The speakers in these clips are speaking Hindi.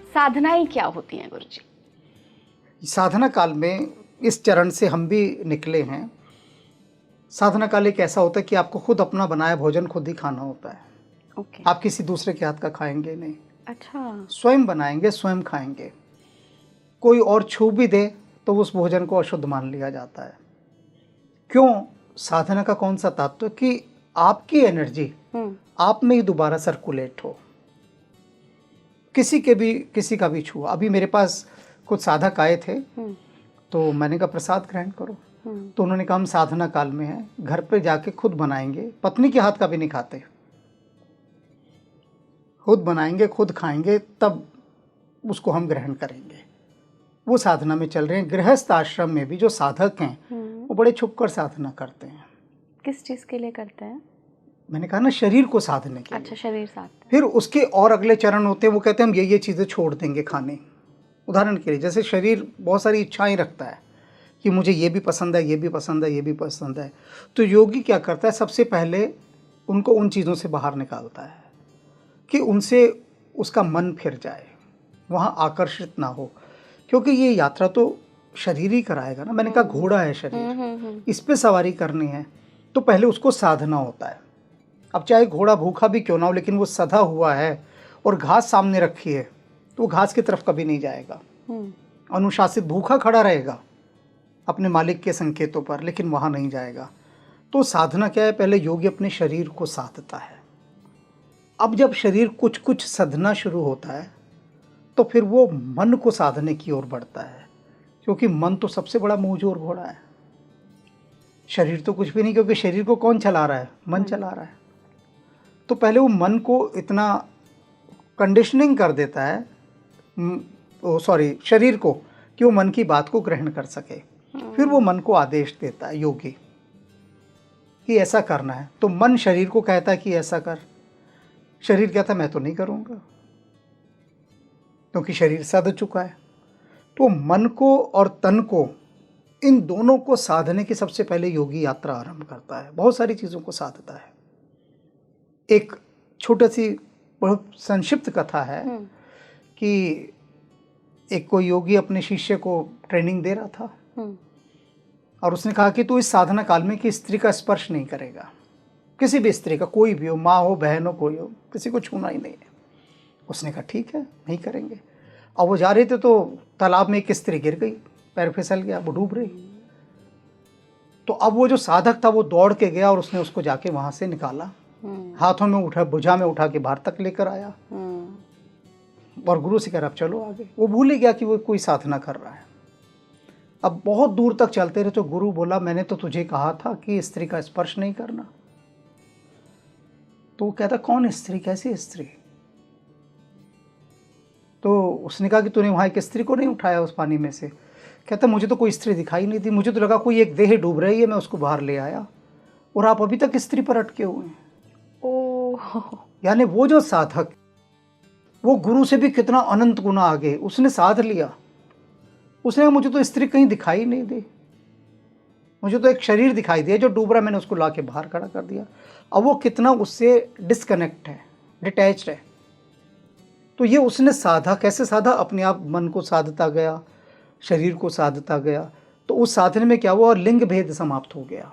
साधनाएं क्या होती हैं गुरुजी? साधना काल में इस चरण से हम भी निकले हैं। साधना काल एक ऐसा होता है कि आपको खुद अपना बनाया भोजन खुद ही खाना होता है। ओके। आप किसी दूसरे के हाथ का खाएंगे नहीं, अच्छा। स्वयं बनाएंगे, स्वयं खाएंगे। कोई और छू भी दे तो उस भोजन को अशुद्ध मान लिया जाता है। क्यों? साधना का कौन सा तत्व कि आपकी एनर्जी आप में ही दोबारा सर्कुलेट हो। किसी का भी छुआ। अभी मेरे पास कुछ साधक आए थे, तो मैंने कहा प्रसाद ग्रहण करो। तो उन्होंने कहा हम साधना काल में हैं, घर पे जाके खुद बनाएंगे, पत्नी के हाथ का भी नहीं खाते, खुद बनाएंगे, खुद खाएंगे, तब उसको हम ग्रहण करेंगे। वो साधना में चल रहे हैं। गृहस्थ आश्रम में भी जो साधक हैं वो बड़े छुप कर साधना करते हैं। किस चीज के लिए करते हैं? मैंने कहा ना, शरीर को साधने के लिए। अच्छा, शरीर साधना। फिर उसके और अगले चरण होते हैं, वो कहते हैं हम ये चीज़ें छोड़ देंगे खाने। उदाहरण के लिए, जैसे शरीर बहुत सारी इच्छाएं रखता है कि मुझे ये भी पसंद है, ये भी पसंद है, ये भी पसंद है। तो योगी क्या करता है, सबसे पहले उनको उन चीज़ों से बाहर निकालता है कि उनसे उसका मन फिर जाए, वहाँ आकर्षित ना हो। क्योंकि ये यात्रा तो शरीर ही कराएगा ना। मैंने कहा घोड़ा है शरीर, इस पे सवारी करनी है, तो पहले उसको साधना होता है। अब चाहे घोड़ा भूखा भी क्यों ना हो, लेकिन वो सधा हुआ है और घास सामने रखी है, तो वो घास की तरफ कभी नहीं जाएगा। अनुशासित भूखा खड़ा रहेगा अपने मालिक के संकेतों पर, लेकिन वहाँ नहीं जाएगा। तो साधना क्या है, पहले योगी अपने शरीर को साधता है। अब जब शरीर कुछ कुछ सधना शुरू होता है, तो फिर वो मन को साधने की ओर बढ़ता है। क्योंकि मन तो सबसे बड़ा मुंहजोर घोड़ा है, शरीर तो कुछ भी नहीं। क्योंकि शरीर को कौन चला रहा है? मन चला रहा है। तो पहले वो मन को इतना कंडीशनिंग कर देता है, शरीर को, कि वो मन की बात को ग्रहण कर सके। फिर वो मन को आदेश देता है योगी कि ऐसा करना है। तो मन शरीर को कहता है कि ऐसा कर। शरीर कहता है मैं तो नहीं करूँगा, क्योंकि शरीर सध चुका है। तो मन को और तन को, इन दोनों को साधने की सबसे पहले योगी यात्रा आरंभ करता है। बहुत सारी चीज़ों को साधता है। एक छोटी सी बहुत संक्षिप्त कथा है कि एक कोई योगी अपने शिष्य को ट्रेनिंग दे रहा था, और उसने कहा कि तू इस साधना काल में कि स्त्री का स्पर्श नहीं करेगा, किसी भी स्त्री का, कोई भी हो, माँ हो, बहन हो, कोई हो, किसी को छूना ही नहीं है। उसने कहा ठीक है, नहीं करेंगे। और वो जा रहे थे तो तालाब में एक स्त्री गिर गई, पैर फिसल गया, वो डूब रही। तो अब वो जो साधक था वो दौड़ के गया और उसने उसको जाके वहां से निकाला, हाथों में उठा, भुजा में उठा के बाहर तक लेकर आया, और गुरु से कह रहा अब चलो आगे। वो भूल ही गया कि वो कोई साधना कर रहा है। अब बहुत दूर तक चलते रहे तो गुरु बोला मैंने तो तुझे कहा था कि स्त्री का स्पर्श नहीं करना। तो वो कहता कौन स्त्री, कैसी स्त्री? तो उसने कहा कि तूने वहाँ एक स्त्री को नहीं उठाया उस पानी में से? कहता मुझे तो कोई स्त्री दिखाई नहीं दी, मुझे तो लगा कोई एक देह डूब रही है, मैं उसको बाहर ले आया, और आप अभी तक स्त्री पर अटके हुए हैं। ओह, यानी वो जो साधक, वो गुरु से भी कितना अनंत गुना आगे, उसने साध लिया। उसने कहा मुझे तो स्त्री कहीं दिखाई नहीं दी, मुझे तो एक शरीर दिखाई दिया जो डूब रहा, मैंने उसको ला के बाहर खड़ा कर दिया। अब वो कितना उससे डिस्कनेक्ट है, डिटैच्ड है। तो ये उसने साधा, कैसे साधा? अपने आप मन को साधता गया, शरीर को साधता गया। तो उस साधने में क्या हुआ, और लिंग भेद समाप्त हो गया।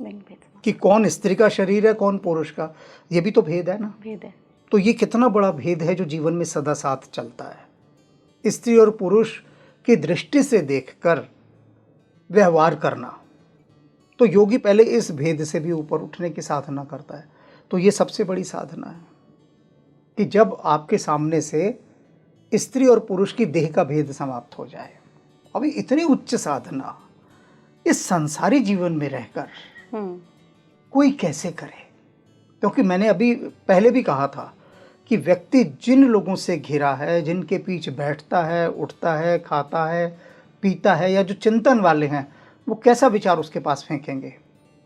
लिंग भेद कि कौन स्त्री का शरीर है, कौन पुरुष का, ये भी तो भेद है ना। भेद है। तो ये कितना बड़ा भेद है जो जीवन में सदा साथ चलता है। स्त्री और पुरुष की दृष्टि से देखकर व्यवहार करना। तो योगी पहले इस भेद से भी ऊपर उठने की साधना करता है। तो ये सबसे बड़ी साधना है कि जब आपके सामने से स्त्री और पुरुष की देह का भेद समाप्त हो जाए। अभी इतनी उच्च साधना इस संसारी जीवन में रहकर कोई कैसे करे? क्योंकि मैंने अभी पहले भी कहा था कि व्यक्ति जिन लोगों से घिरा है, जिनके पीछे बैठता है, उठता है, खाता है, पीता है, या जो चिंतन वाले हैं, वो कैसा विचार उसके पास फेंकेंगे,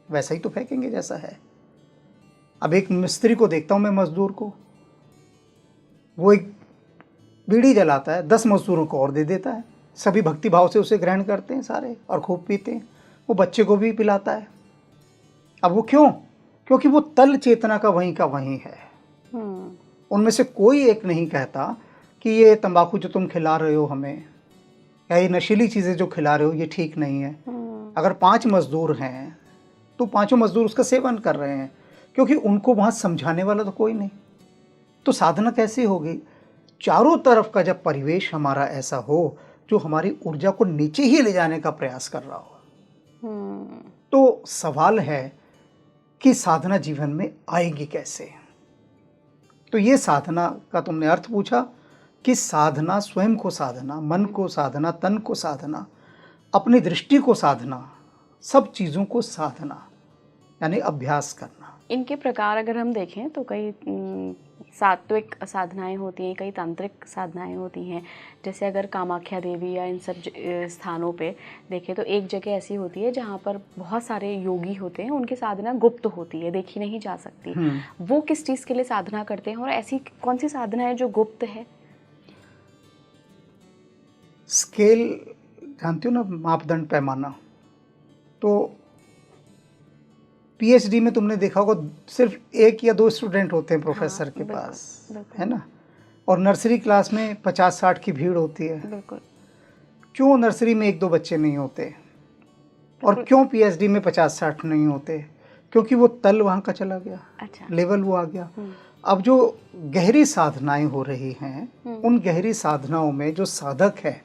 वैसा ही तो फेंकेंगे जैसा है। अब एक मिस्त्री को देखता हूँ मैं, मजदूर को, वो एक बीड़ी जलाता है, 10 मजदूरों को और दे देता है, सभी भक्ति भाव से उसे ग्रहण करते हैं सारे और खूब पीते हैं। वो बच्चे को भी पिलाता है। अब वो क्यों? क्योंकि वो तल चेतना का वहीं है। उनमें से कोई एक नहीं कहता कि ये तंबाकू जो तुम खिला रहे हो हमें, या ये नशीली चीज़ें जो खिला रहे हो, ये ठीक नहीं है। अगर 5 मज़दूर हैं तो पाँचों मज़दूर उसका सेवन कर रहे हैं, क्योंकि उनको वहाँ समझाने वाला तो कोई नहीं। तो साधना कैसी होगी? चारों तरफ का जब परिवेश हमारा ऐसा हो जो हमारी ऊर्जा को नीचे ही ले जाने का प्रयास कर रहा हो, तो सवाल है कि साधना जीवन में आएगी कैसे? तो ये साधना का तुमने अर्थ पूछा कि साधना, स्वयं को साधना, मन को साधना, तन को साधना, अपनी दृष्टि को साधना, सब चीज़ों को साधना यानी अभ्यास करना। इनके प्रकार अगर हम देखें तो कई सात्विक साधनाएं होती हैं, कई तांत्रिक साधनाएं होती हैं। जैसे अगर कामाख्या देवी या इन सब स्थानों पे देखें तो एक जगह ऐसी होती है जहाँ पर बहुत सारे योगी होते हैं, उनकी साधना गुप्त होती है, देखी नहीं जा सकती। वो किस चीज़ के लिए साधना करते हैं और ऐसी कौन सी साधना है जो गुप्त है? स्केल जानती हो ना, मापदंड, पैमाना। तो पीएचडी में तुमने देखा होगा सिर्फ 1 या 2 स्टूडेंट होते हैं प्रोफेसर के पास, है ना, और नर्सरी क्लास में 50-60 की भीड़ होती है। बिल्कुल। क्यों नर्सरी में 1-2 बच्चे नहीं होते और क्यों पीएचडी में 50-60 नहीं होते? क्योंकि वो तल वहाँ का चला गया। अच्छा। लेवल वो आ गया। अब जो गहरी साधनाएं हो रही हैं, उन गहरी साधनाओं में जो साधक है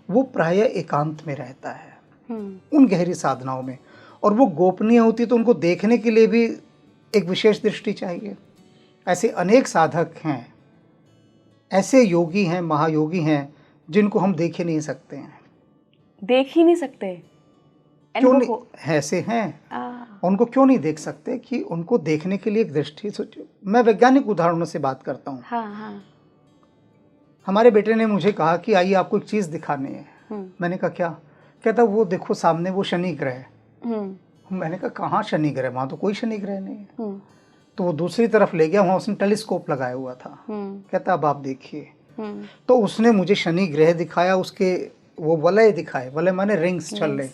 वो प्रायः एकांत में रहता है उन गहरी साधनाओं में, और वो गोपनीय होती, तो उनको देखने के लिए भी एक विशेष दृष्टि चाहिए। ऐसे अनेक साधक हैं, ऐसे योगी हैं, महायोगी हैं जिनको हम देख ही नहीं सकते हैं। देख ही नहीं सकते? क्यों नहीं? ऐसे हैं, उनको क्यों नहीं देख सकते? कि उनको देखने के लिए एक दृष्टि। मैं वैज्ञानिक उदाहरणों से बात करता हूँ। हाँ। हमारे बेटे ने मुझे कहा कि आइए आपको एक चीज़ दिखानी है। मैंने कहा क्या? कहता वो देखो सामने वो शनि ग्रह है। मैंने कहा कहाँ शनि ग्रह? वहाँ तो कोई शनि ग्रह नहीं है। तो वो दूसरी तरफ ले गया, वहाँ उसने टेलीस्कोप लगाया हुआ था। कहता अब आप देखिए। तो उसने मुझे शनि ग्रह दिखाया, उसके वो वलय दिखाए, वलय माने रिंग्स चल रहे,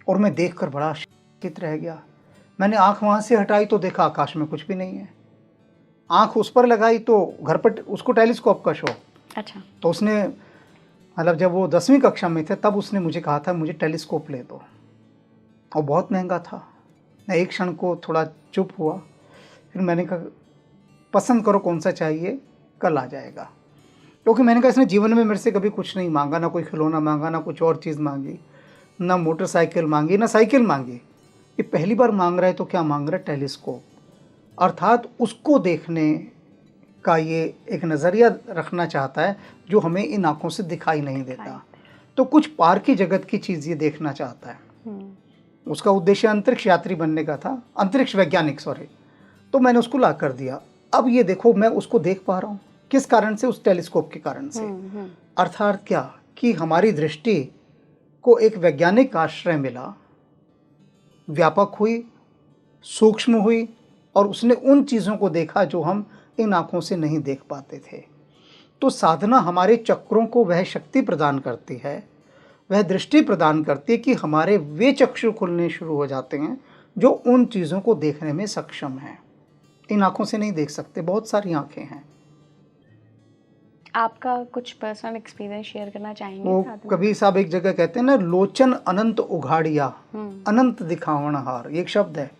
और मैं देखकर बड़ा आश्चर्यचकित रह गया। मैंने आँख वहाँ से हटाई तो देखा आकाश में कुछ भी नहीं है। आँख उस पर लगाई तो घर पर उसको टेलीस्कोप का शौक। अच्छा। तो उसने, मतलब जब वो 10वीं कक्षा में थे तब उसने मुझे कहा था मुझे टेलीस्कोप ले दो, और बहुत महंगा था। मैं एक क्षण को थोड़ा चुप हुआ, फिर मैंने कहा पसंद करो कौन सा चाहिए, कल आ जाएगा। क्योंकि मैंने कहा इसने जीवन में मेरे से कभी कुछ नहीं मांगा, ना कोई खिलौना मांगा, ना कुछ और चीज़ मांगी, ना मोटरसाइकिल मांगी, ना साइकिल मांगी। ये पहली बार मांग रहा है तो क्या मांग रहा है? टेलीस्कोप। अर्थात उसको देखने का ये एक नज़रिया रखना चाहता है जो हमें इन आँखों से दिखाई नहीं देता। तो कुछ पार की जगत की चीज़ ये देखना चाहता है। उसका उद्देश्य अंतरिक्ष यात्री बनने का था, अंतरिक्ष वैज्ञानिक, सॉरी। तो मैंने उसको ला कर दिया। अब ये देखो मैं उसको देख पा रहा हूँ, किस कारण से? उस टेलीस्कोप के कारण से। अर्थात क्या कि हमारी दृष्टि को एक वैज्ञानिक आश्रय मिला, व्यापक हुई, सूक्ष्म हुई, और उसने उन चीज़ों को देखा जो हम इन आँखों से नहीं देख पाते थे। तो साधना हमारे चक्रों को वह शक्ति प्रदान करती है, वह दृष्टि प्रदान करती है कि हमारे वे चक्षु खुलने शुरू हो जाते हैं जो उन चीज़ों को देखने में सक्षम हैं। इन आँखों से नहीं देख सकते, बहुत सारी आँखें हैं। आपका कुछ पर्सनल एक्सपीरियंस शेयर करना चाहेंगे? वो कबीर साहब एक जगह कहते हैं ना, लोचन अनंत उघाड़िया अनंत दिखावण हार। एक शब्द है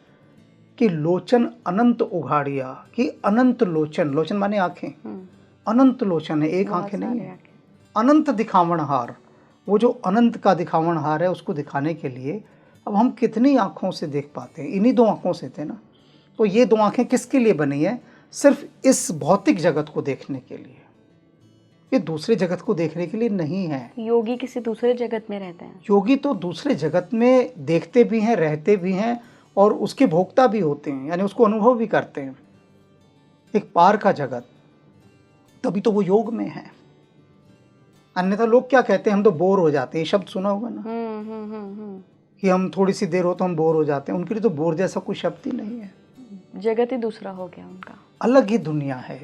कि लोचन अनंत उघाड़िया, कि अनंत लोचन, लोचन माने आंखें, अनंत लोचन है, एक आंखें नहीं है। अनंत दिखावण हार, वो जो अनंत का दिखावण हार है उसको दिखाने के लिए अब हम कितनी आंखों से देख पाते हैं? इन्हीं 2 आंखों से थे ना। तो ये 2 आंखें किसके लिए बनी है? सिर्फ इस भौतिक जगत को देखने के लिए, ये दूसरे जगत को देखने के लिए नहीं है। योगी किसी दूसरे जगत में रहते हैं? योगी तो दूसरे जगत में देखते भी हैं, रहते भी हैं, और उसके भोक्ता भी होते हैं, यानी उसको अनुभव भी करते हैं। एक पार का जगत, तभी तो वो योग में है। अन्यथा लोग क्या कहते हैं, हम तो बोर हो जाते हैं। शब्द सुना होगा ना, कि हम थोड़ी सी देर हो तो हम बोर हो जाते हैं। उनके लिए तो बोर जैसा कोई शब्द ही नहीं है। जगत ही दूसरा हो गया उनका, अलग ही दुनिया है।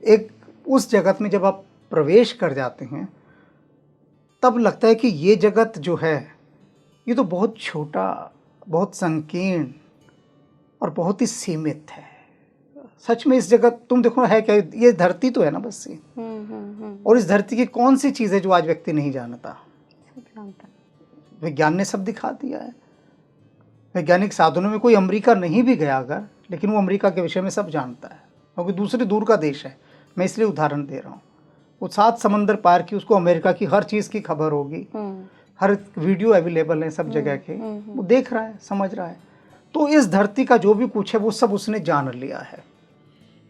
एक उस जगत में जब आप प्रवेश कर जाते हैं तब लगता है कि ये जगत जो है ये तो बहुत छोटा, बहुत संकीर्ण और बहुत ही सीमित है। सच में इस जगह तुम देखो है क्या, ये धरती तो है ना बस ये, और इस धरती की कौन सी चीज़ है जो आज व्यक्ति नहीं जानता? सब जानता है। विज्ञान ने सब दिखा दिया है। वैज्ञानिक साधनों में कोई अमेरिका नहीं भी गया अगर, लेकिन वो अमेरिका के विषय में सब जानता है, क्योंकि दूसरे दूर का देश है। मैं इसलिए उदाहरण दे रहा हूँ। वो 7 समंदर पार की, उसको अमेरिका की हर चीज़ की खबर होगी, हर वीडियो अवेलेबल है सब जगह के, वो देख रहा है, समझ रहा है। तो इस धरती का जो भी कुछ है वो सब उसने जान लिया है।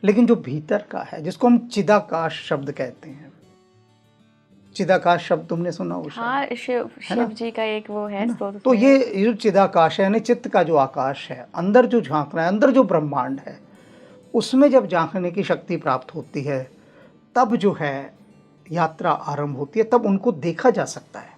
लेकिन जो भीतर का है, जिसको हम चिदाकाश शब्द कहते हैं, चिदाकाश शब्द तुमने सुना हो शायद? हाँ, शिव जी का एक वो है स्रोत। तो ये जो चिदाकाश है, यानी चित्त का जो आकाश है, अंदर जो झांकना है, अंदर जो ब्रह्मांड है, उसमें जब झांकने की शक्ति प्राप्त होती है, तब जो है यात्रा आरंभ होती है, तब उनको देखा जा सकता है।